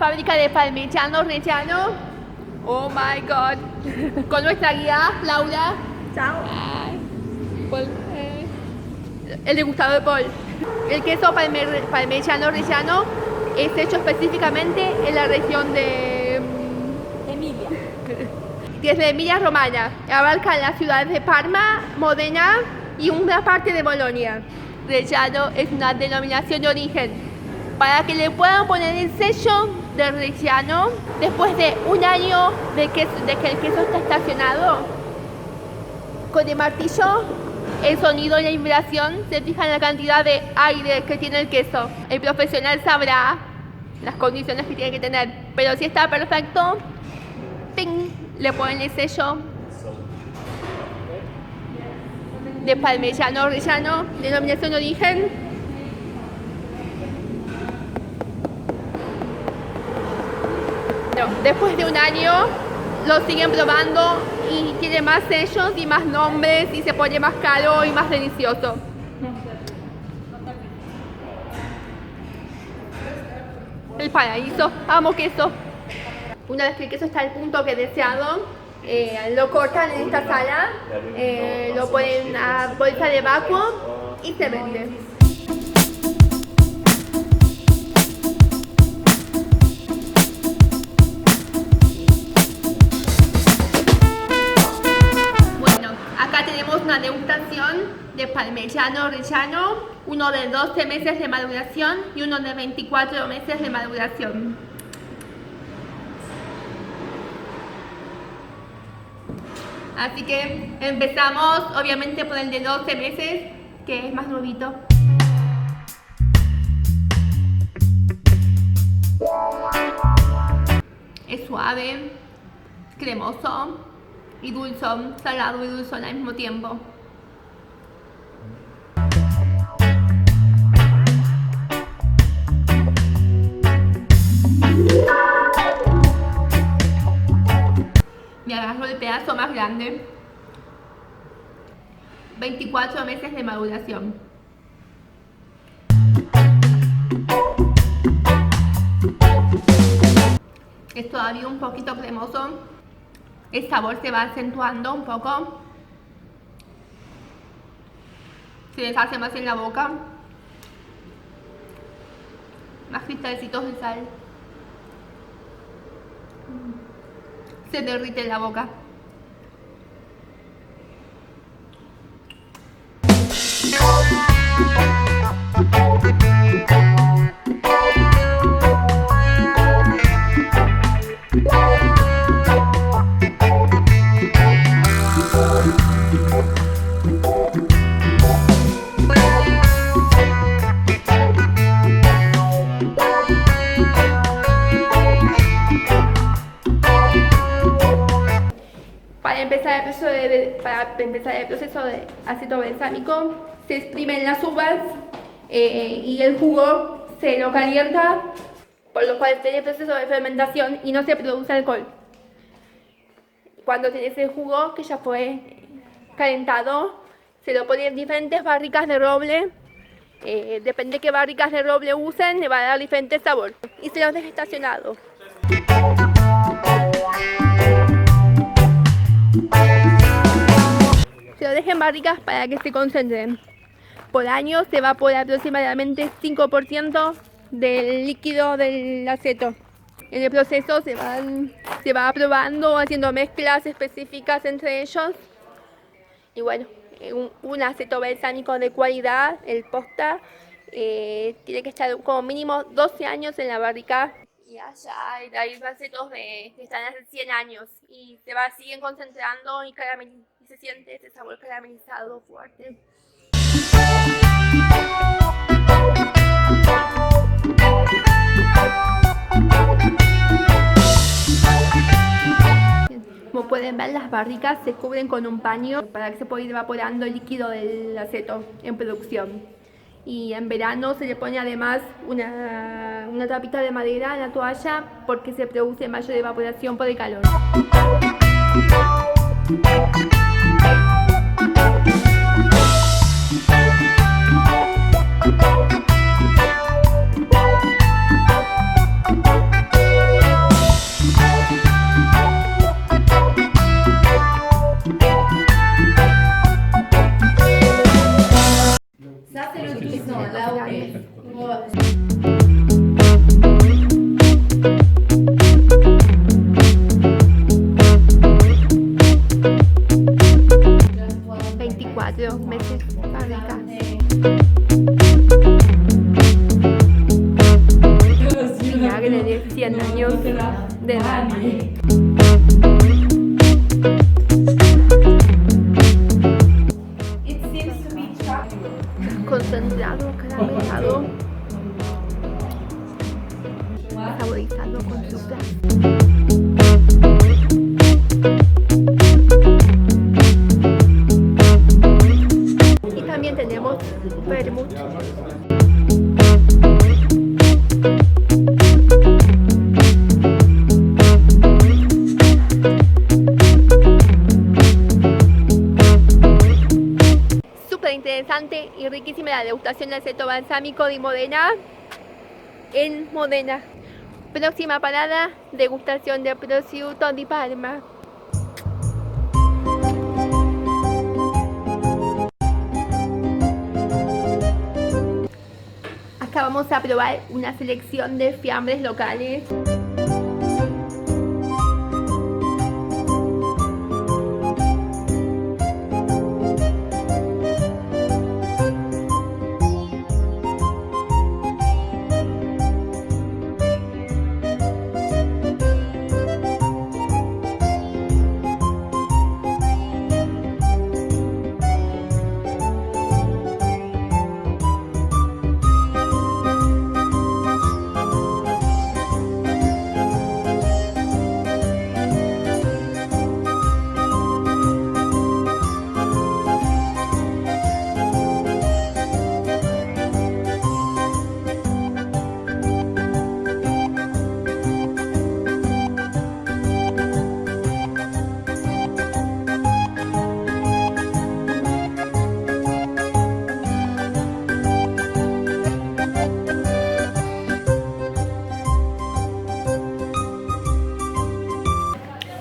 fábrica de parmigiano reggiano. Oh my god. Con nuestra guía, Laura. Chao. Paul, el degustador de Paul. El queso parmigiano reggiano es hecho específicamente en la región de Emilia. desde Emilia Romagna. Abarca las ciudades de Parma, Modena y una parte de Bolonia. Reggiano es una denominación de origen. Para que le puedan poner el sello de Reggiano, después de un año de que el queso está estacionado, con el martillo, el sonido y la vibración se fija en la cantidad de aire que tiene el queso. El profesional sabrá las condiciones que tiene que tener, pero si está perfecto, ¡ping!, le ponen el sello de parmigiano reggiano, denominación de origen. Después de un año lo siguen probando y tiene más sellos y más nombres y se pone más caro y más delicioso. El paraíso, amo queso. Una vez que el queso está al punto que deseado, lo cortan en esta sala, lo ponen a bolsa de vacuo y se vende. Tenemos una degustación de parmigiano reggiano, uno de 12 meses de maduración y uno de 24 meses de maduración. Así que empezamos obviamente por el de 12 meses, que es más nuevito. Es suave, cremoso y dulzón, salado y dulzón al mismo tiempo. Me agarro el pedazo más grande. 24 meses de maduración. Es todavía un poquito cremoso. El sabor se va acentuando un poco. Se deshace más en la boca. Más cristalcitos de sal. Se derrite en la boca. Para empezar el proceso de ácido balsámico, se exprimen las uvas y el jugo se lo calienta, por lo cual tiene el proceso de fermentación y no se produce alcohol. Cuando tienes el jugo que ya fue calentado, se lo pone en diferentes barricas de roble. Depende de qué barricas de roble usen, le va a dar diferente sabor. Y se los deja estacionado. Se lo dejen barricas para que se concentren. Por año se evapora aproximadamente 5% del líquido del aceto. En el proceso se va probando, haciendo mezclas específicas entre ellos. Y bueno, un aceto balsámico de cualidad, el Posta, tiene que estar como mínimo 12 años en la barrica. Y allá hay acetos que están hace 100 años y siguen concentrando y se siente ese sabor caramelizado fuerte. Como pueden ver, las barricas se cubren con un paño para que se pueda ir evaporando el líquido del aceto en producción. Y en verano se le pone además una tapita de madera en la toalla porque se produce mayor evaporación por el calor. meses fábrica. Vinagre de 100 años de edad. Concentrado, caramelizado, saborizado con azúcar. Y también tenemos vermut. Interesante y riquísima la degustación del aceto balsámico de Modena en Modena. Próxima parada, degustación de prosciutto di Parma. Acá vamos a probar una selección de fiambres locales.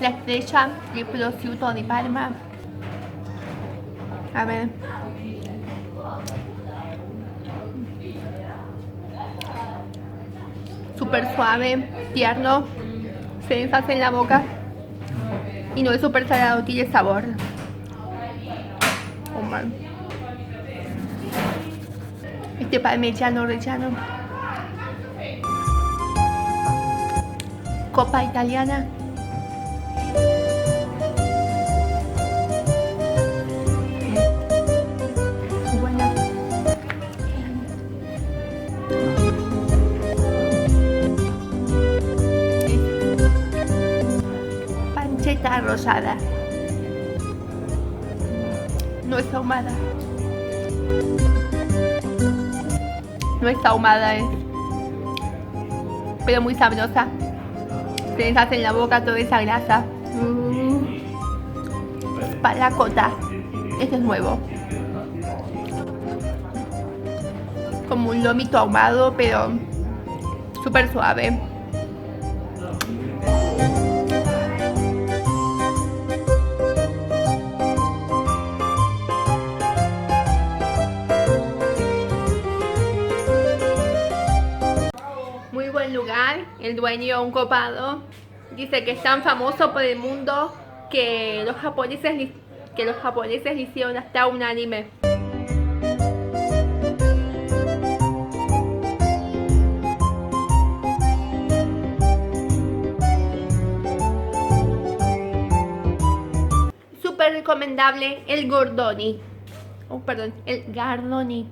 La estrella del prosciutto di Parma. A ver. Súper suave, tierno, se deshace en la boca y no es súper salado, tiene sabor. Oh, man. Este parmigiano reggiano. Copa italiana. Panceta rosada. No está ahumada. No está ahumada, pero muy sabrosa. Se deshace en la boca toda esa grasa. Palacota. Este es nuevo. Como un lomito ahumado, pero súper suave. Muy buen lugar. El dueño, un copado, dice que es tan famoso por el mundo que los japoneses le hicieron hasta un anime. Súper recomendable el Gordoni. Oh, perdón, el Gardoni.